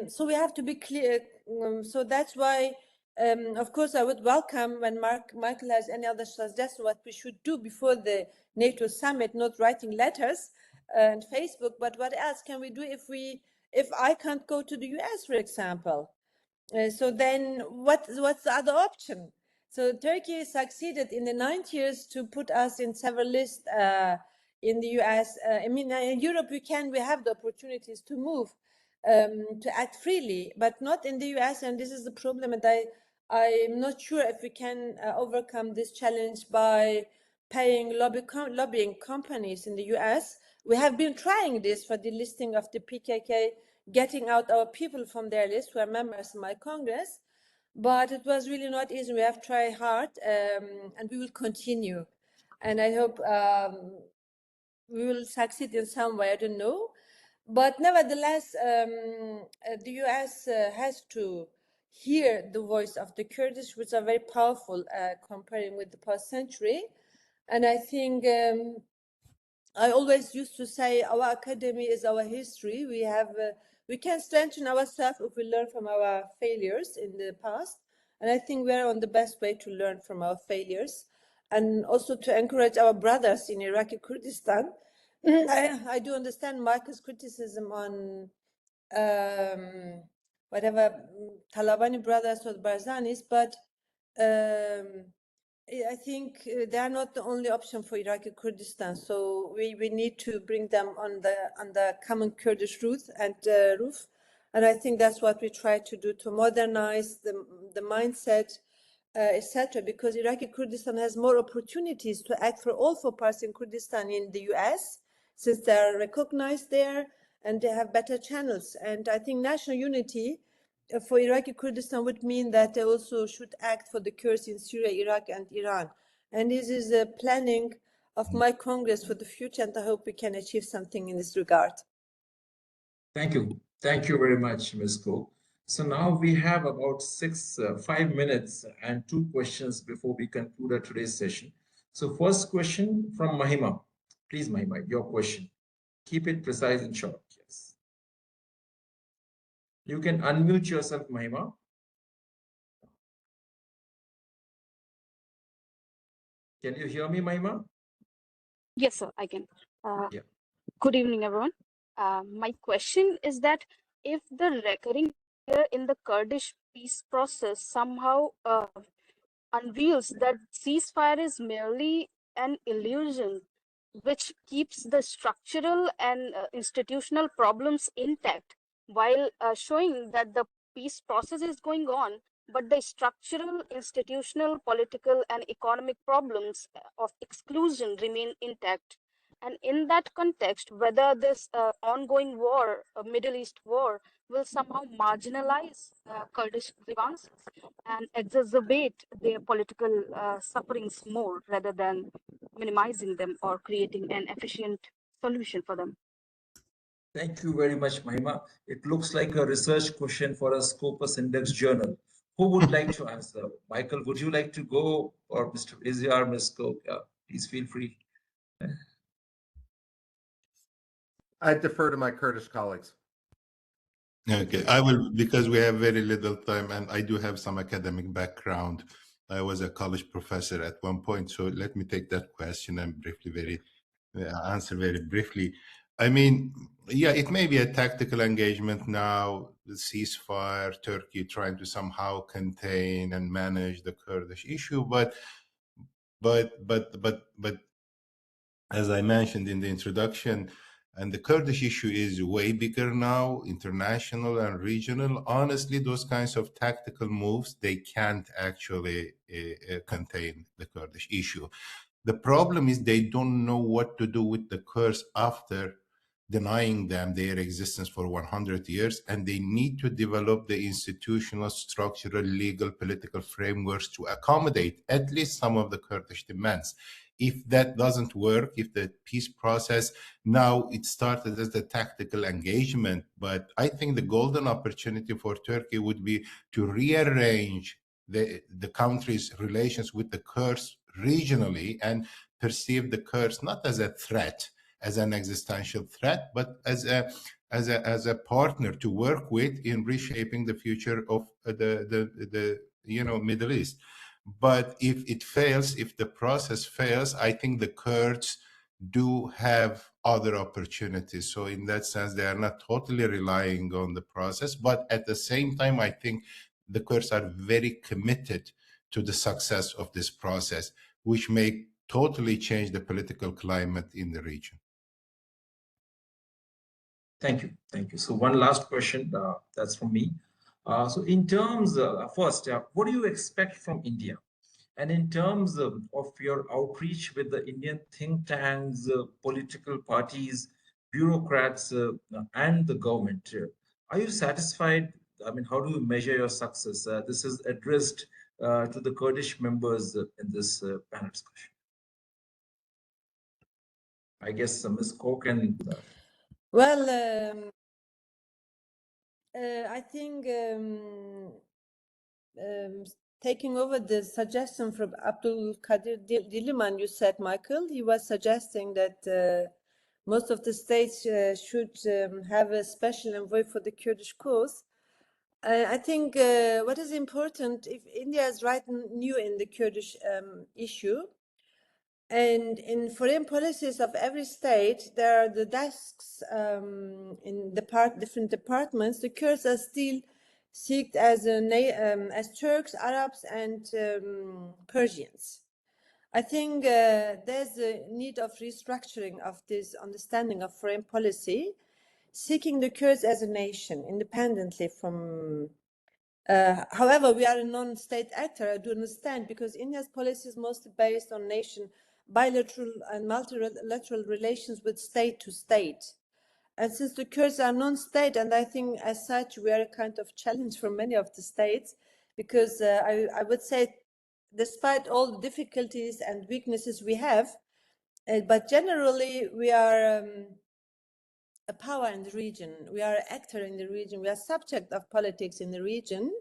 D: So we have to be clear. So that's why, of course, I would welcome when Michael has any other suggestion what we should do before the NATO summit, not writing letters and Facebook, but what else can we do if I can't go to the US, for example? So then what's the other option? So Turkey succeeded in the 9 years to put us in several lists in the US. I mean, in Europe, we have the opportunities to move, to act freely, but not in the US. And this is the problem. And I'm not sure if we can overcome this challenge by paying lobbying companies in the US. We have been trying this for the listing of the PKK, getting out our people from their list who are members of my Congress, but it was really not easy. We have tried hard, and we will continue. And I hope we will succeed in some way, I don't know. But nevertheless, the US has to hear the voice of the Kurdish, which are very powerful comparing with the past century. And I think I always used to say our academy is our history. We can strengthen ourselves if we learn from our failures in the past. And I think we're on the best way to learn from our failures and also to encourage our brothers in Iraqi Kurdistan. I do understand Marcus' criticism on whatever Talabani brothers or Barzanis, but I think they are not the only option for Iraqi Kurdistan. So we need to bring them on the common Kurdish roof. And I think that's what we try to do, to modernize the mindset, etc. Because Iraqi Kurdistan has more opportunities to act for all four parts in Kurdistan in the US, since they are recognized there and they have better channels. And I think national unity for Iraqi Kurdistan would mean that they also should act for the Kurds in Syria, Iraq, and Iran. And this is the planning of my Congress for the future, and I hope we can achieve something in this regard.
B: Thank you. Thank you very much, Ms. Ko. So now we have about 5 minutes and 2 questions before we conclude today's session. So first question from Mahima. Please, Mahima, your question. Keep it precise and short. Yes. You can unmute yourself, Mahima. Can you hear me, Mahima?
F: Yes, sir, I can.
B: Yeah.
F: Good evening, everyone. My question is that if the recurring fear in the Kurdish peace process somehow unveils that ceasefire is merely an illusion which keeps the structural and institutional problems intact while showing that the peace process is going on, but the structural, institutional, political, and economic problems of exclusion remain intact. And in that context, whether this ongoing war, Middle East war, will somehow marginalize Kurdish grievances and exacerbate their political sufferings more rather than minimizing them or creating an efficient solution for them.
B: Thank you very much, Mahima. It looks like a research question for a Scopus Index journal. Who would like to answer? Michael, would you like to go, or Mr. Iziar, Ms. Cope? Yeah, please feel free.
C: I defer to my Kurdish colleagues.
A: Okay, I will, because we have very little time and I do have some academic background. I was a college professor at one point, so let me take that question and answer very briefly. I mean, yeah, it may be a tactical engagement now, the ceasefire, Turkey trying to somehow contain and manage the Kurdish issue, but as I mentioned in the introduction, And the Kurdish issue is way bigger now, international and regional. Honestly, those kinds of tactical moves, they can't actually contain the Kurdish issue. The problem is they don't know what to do with the Kurds after denying them their existence for 100 years, and they need to develop the institutional, structural, legal, political frameworks to accommodate at least some of the Kurdish demands. If that doesn't work, if the peace process, now it started as a tactical engagement, but I think the golden opportunity for Turkey would be to rearrange the country's relations with the Kurds regionally and perceive the Kurds not as a threat, as an existential threat, but as a partner to work with in reshaping the future of the Middle East. But if it fails, if the process fails, I think the Kurds do have other opportunities. So in that sense, they are not totally relying on the process, but at the same time, I think the Kurds are very committed to the success of this process, which may totally change the political climate in the region.
B: Thank you. Thank you. So one last question, that's from me. So in terms, first, what do you expect from India? And in terms of your outreach with the Indian think tanks, political parties, bureaucrats, and the government, are you satisfied? I mean, how do you measure your success? This is addressed to the Kurdish members in this panel discussion. I guess Ms. Koch and
D: Well, I think taking over the suggestion from Abdul Kadir Diliman, you said, Michael, he was suggesting that most of the states should have a special envoy for the Kurdish cause. I think what is important, if India is right new in the Kurdish issue, and in foreign policies of every state, there are the desks in the different departments. The Kurds are still seen as Turks, Arabs, and Persians. I think there's a need of restructuring of this understanding of foreign policy, seeking the Kurds as a nation independently from. However, we are a non-state actor, I do understand, because India's policy is mostly based on bilateral and multilateral relations with state to state. And since the Kurds are non-state, and I think as such, we are a kind of challenge for many of the states, because I would say, despite all the difficulties and weaknesses we have, but generally we are a power in the region, we are an actor in the region, we are subject of politics in the region.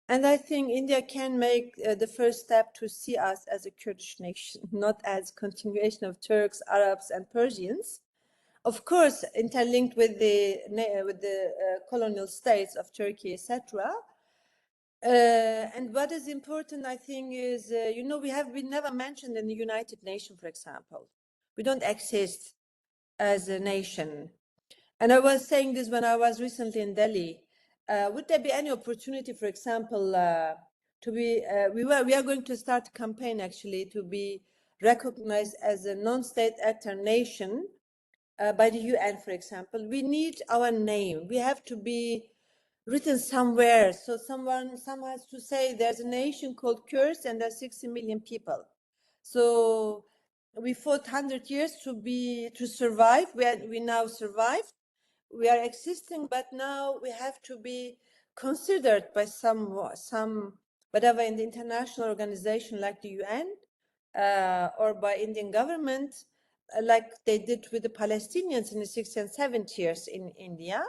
D: And I think India can make the first step to see us as a Kurdish nation, not as continuation of Turks, Arabs, and Persians. Of course, interlinked with the colonial states of Turkey, etc. And what is important, I think, is we have been never mentioned in the United Nations, for example. We don't exist as a nation. And I was saying this when I was recently in Delhi. Would there be any opportunity, for example, to be? We are going to start a campaign actually to be recognized as a non-state actor nation by the UN, for example. We need our name. We have to be written somewhere. So someone has to say there's a nation called Kurds and there's 60 million people. So we fought 100 years to survive. We now survived. We are existing, but now we have to be considered by some whatever in the international organization like the UN or by Indian government, like they did with the Palestinians in the 60s and 70s years in India.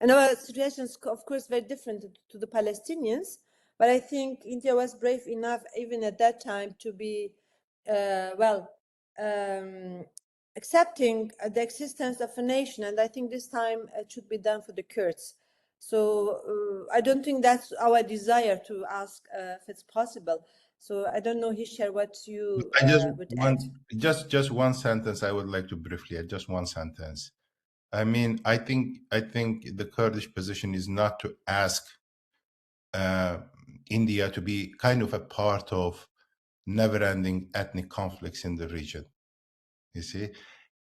D: And our situation is, of course, very different to the Palestinians. But I think India was brave enough, even at that time, to be, accepting the existence of a nation, and I think this time it should be done for the Kurds. So I don't think that's our desire to ask if it's possible. So I don't know, Hishar, what you would add.
A: Just one sentence I would like to briefly add, just one sentence. I mean, I think the Kurdish position is not to ask India to be kind of a part of never-ending ethnic conflicts in the region. You see,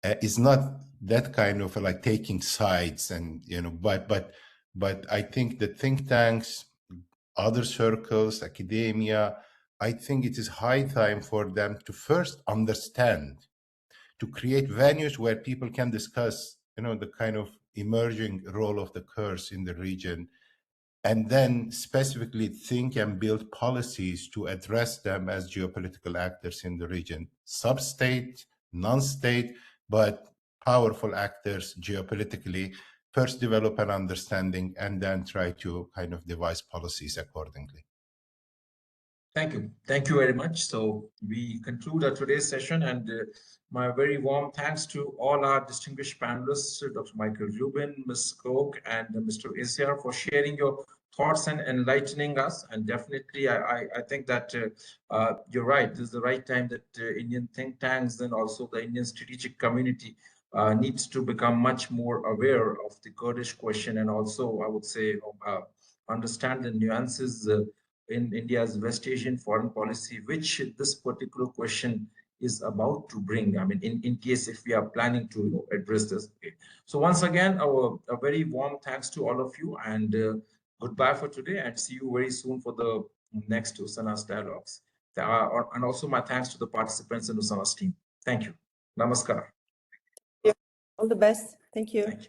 A: is not that kind of like taking sides, and but I think the think tanks, other circles, academia, I think it is high time for them to first understand, to create venues where people can discuss, the kind of emerging role of the Kurds in the region, and then specifically think and build policies to address them as geopolitical actors in the region, sub-state, non-state, but powerful actors geopolitically. First develop an understanding and then try to kind of devise policies accordingly.
B: Thank you. Thank you very much. So we conclude our today's session, and my very warm thanks to all our distinguished panelists, Dr. Michael Rubin, Ms. Koch, and Mr. Isiar, for sharing your thoughts and enlightening us. And definitely, I think that you're right. This is the right time that Indian think tanks and also the Indian strategic community needs to become much more aware of the Kurdish question, and also, I would say, understand the nuances in India's West Asian foreign policy, which this particular question is about to bring. I mean, in case if we are planning to address this. Okay. So once again, a very warm thanks to all of you, and goodbye for today, and see you very soon for the next Usana's dialogues. And also my thanks to the participants in Usana's team. Thank you. Namaskar.
D: All the best. Thank you.
B: Thank you.